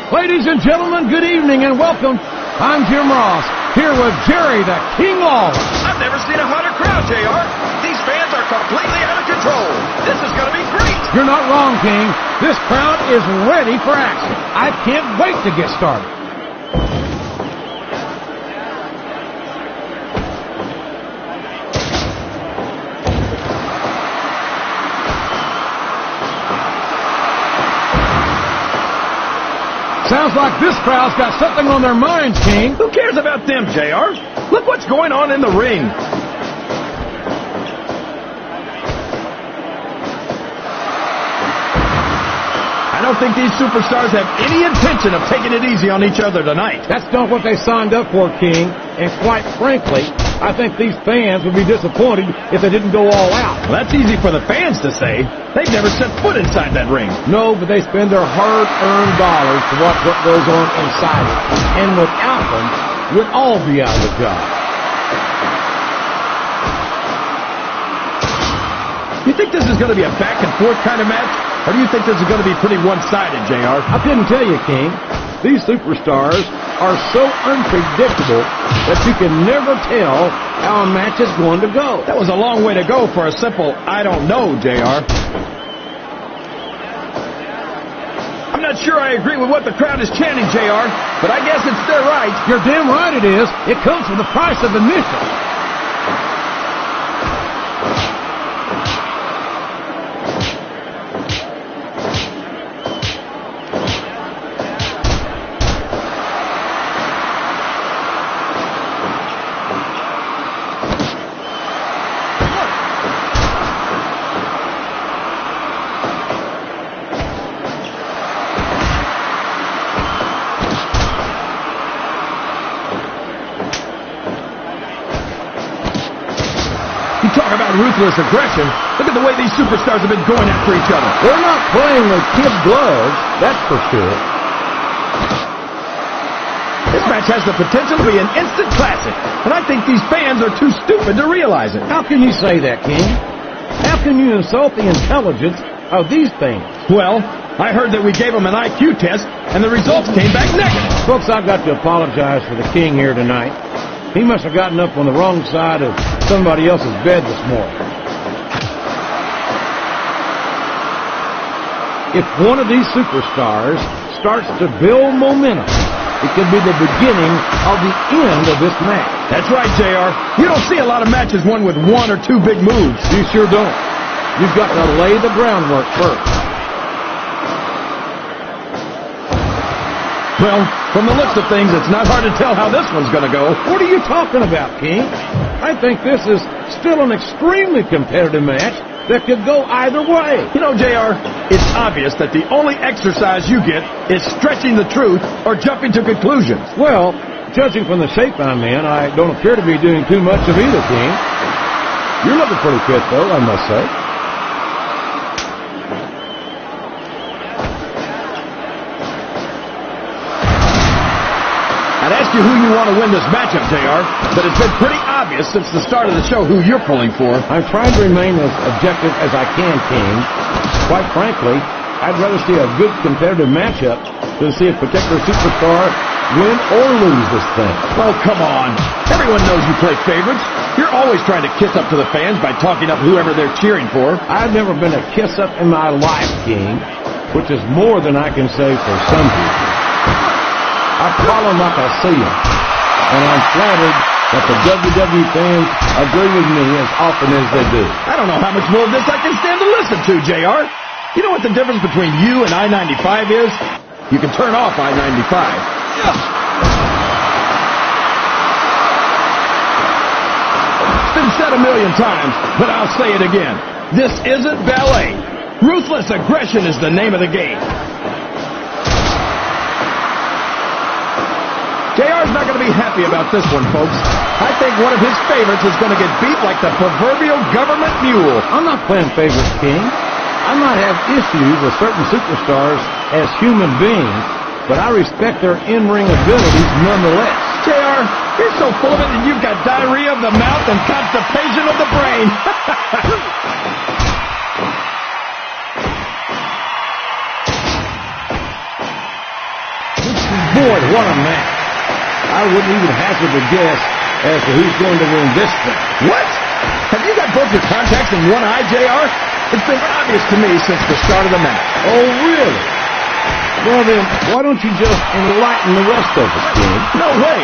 Ladies and gentlemen, good evening and welcome. I'm Jim Ross, here with Jerry, the King Lawler. I've never seen a hotter crowd, JR. These fans are completely out of control. This is going to be great. You're not wrong, King. This crowd is ready for action. I can't wait to get started. Sounds like this crowd's got something on their minds, King. Who cares about them, JR? Look what's going on in the ring. I don't think these superstars have any intention of taking it easy on each other tonight. That's not what they signed up for, King. And quite frankly, I think these fans would be disappointed if they didn't go all out. Well, that's easy for the fans to say. They've never set foot inside that ring. No, but they spend their hard-earned dollars to watch what goes on inside it. And without them, we'd all be out of the job. You think this is going to be a back-and-forth kind of match? Or do you think this is going to be pretty one-sided, JR? I couldn't tell you, King. These superstars are so unpredictable that you can never tell how a match is going to go. That was a long way to go for a simple, I don't know, JR. I'm not sure I agree with what the crowd is chanting, JR, but I guess it's their right. You're damn right it is. It comes with the price of admission. Talk about ruthless aggression. Look at the way these superstars have been going after each other. They're not playing with kid gloves, that's for sure. This match has the potential to be an instant classic, and I think these fans are too stupid to realize it. How can you say that, King? How can you insult the intelligence of these fans? Well, I heard that we gave them an IQ test, and the results came back negative. Folks, I've got to apologize for the King here tonight. He must have gotten up on the wrong side of somebody else's bed this morning. If one of these superstars starts to build momentum, it could be the beginning of the end of this match. That's right, JR. You don't see a lot of matches won with one or two big moves. You sure don't. You've got to lay the groundwork first. Well, from the looks of things, it's not hard to tell how this one's going to go. What are you talking about, King? I think this is still an extremely competitive match that could go either way. You know, JR, it's obvious that the only exercise you get is stretching the truth or jumping to conclusions. Well, judging from the shape I'm in, I don't appear to be doing too much of either, King. You're looking pretty fit, though, I must say. I'd ask you who you want to win this matchup, JR, but it's been pretty obvious since the start of the show who you're pulling for. I'm trying to remain as objective as I can, King. Quite frankly, I'd rather see a good competitive matchup than see a particular superstar win or lose this thing. Oh, come on. Everyone knows you play favorites. You're always trying to kiss up to the fans by talking up whoever they're cheering for. I've never been a kiss-up in my life, King, which is more than I can say for some people. I follow them like I see them, and I'm flattered that the WWE fans agree with me as often as they do. I don't know how much more of this I can stand to listen to, JR. You know what the difference between you and I-95 is? You can turn off I-95. It's been said a million times, but I'll say it again. This isn't ballet. Ruthless aggression is the name of the game. JR's not going to be happy about this one, folks. I think one of his favorites is going to get beat like the proverbial government mule. I'm not playing favorites, King. I might have issues with certain superstars as human beings, but I respect their in-ring abilities nonetheless. JR, you're so full of it that you've got diarrhea of the mouth and constipation of the brain. Boy, what a match. I wouldn't even hazard a guess as to who's going to win this thing. What? Have you got both your contacts in one eye, JR? It's been obvious to me since the start of the match. Oh, really? Well, then, why don't you just enlighten the rest of us, King? No way.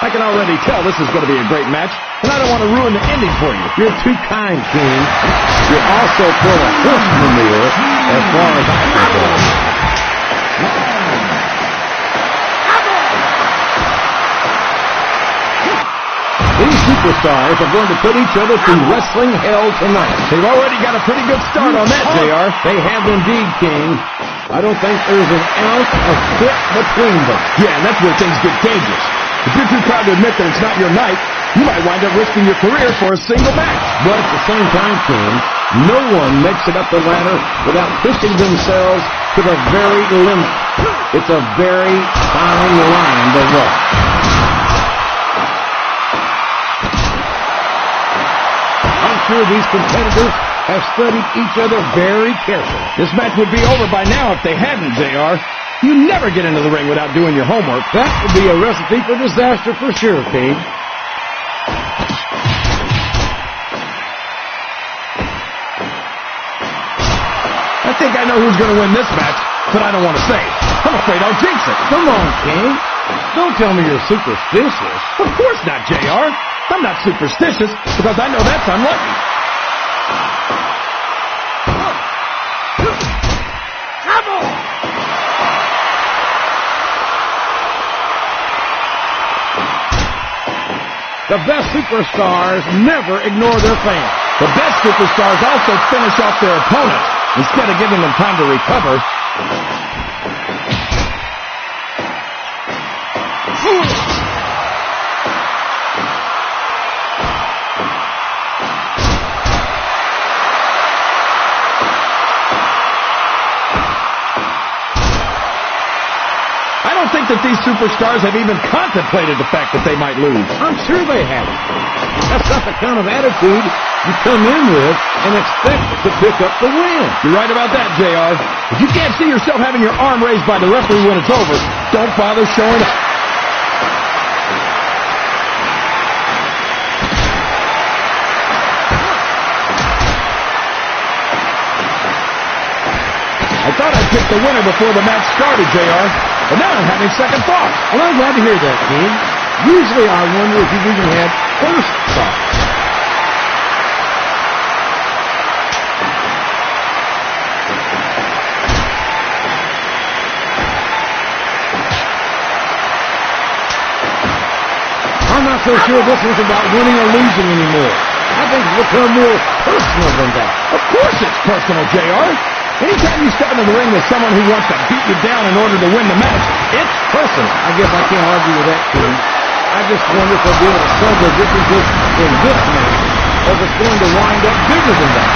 I can already tell this is going to be a great match, and I don't want to ruin the ending for you. You're too kind, King. You're also full of horse manure, as far as I'm concerned. These superstars are going to put each other through wrestling hell tonight. They've already got a pretty good start on that, JR. They have indeed, King. I don't think there's an ounce of fit between them. Yeah, and that's where things get dangerous. If you're too proud to admit that it's not your night, you might wind up risking your career for a single match. But at the same time, King, no one makes it up the ladder without pushing themselves to the very limit. It's a very fine line to walk. I'm sure these competitors have studied each other very carefully. This match would be over by now if they hadn't, JR. You never get into the ring without doing your homework. That would be a recipe for disaster for sure, King. I think I know who's going to win this match, but I don't want to say. I'm afraid I'll jinx it. Come on, King. Don't tell me you're superstitious. Of course not, JR. I'm not superstitious because I know that's unlucky. The best superstars never ignore their fans. The best superstars also finish off their opponents instead of giving them time to recover. I don't think that these superstars have even contemplated the fact that they might lose. I'm sure they haven't. That's not the kind of attitude you come in with and expect to pick up the win. You're right about that, JR. If you can't see yourself having your arm raised by the referee when it's over, don't bother showing up. I thought I picked the winner before the match started, JR, but now I'm having second thoughts. Well, I'm glad to hear that, King. Usually I wonder if you've even had first thoughts. I'm not so sure this is about winning or losing anymore. I think it's become more personal than that. Of course it's personal, JR. Anytime you step into the ring with someone who wants to beat you down in order to win the match, it's personal. I guess I can't argue with that, King. I just wonder if they'll be able to solve their differences in this match, or if it's going to wind up bigger than that.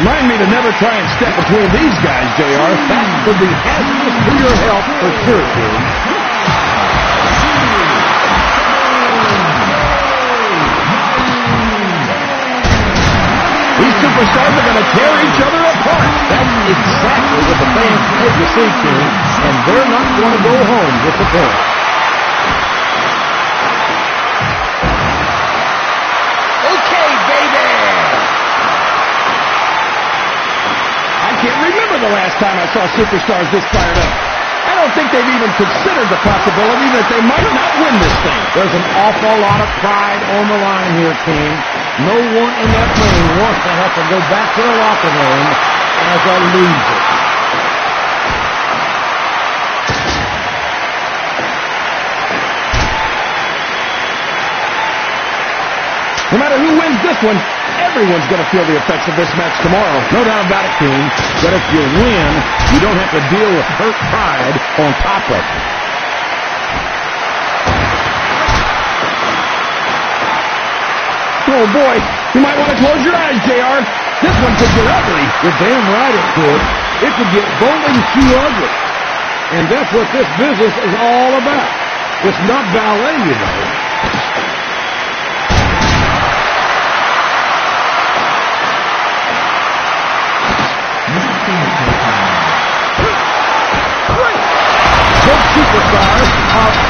Remind me to never try and step between these guys, JR. That would be hazardous to your health for sure, King. These superstars are going to tear each other apart. That's exactly what the fans hope to see, King, and they're not going to go home disappointed. Okay, baby! I can't remember the last time I saw superstars this fired up. I don't don't think they've even considered the possibility that they might not win this thing. There's an awful lot of pride on the line here, King. No one in that ring wants to have to go back to the locker room as a loser. No matter who wins this one, everyone's going to feel the effects of this match tomorrow. No doubt about it, King. But if you win, you don't have to deal with hurt pride on top of it. Oh, boy. You might want to close your eyes, JR. This one could get ugly. You're damn right it could. It could get bowling shoe ugly. And that's what this business is all about. It's not ballet, you know. Both superstars are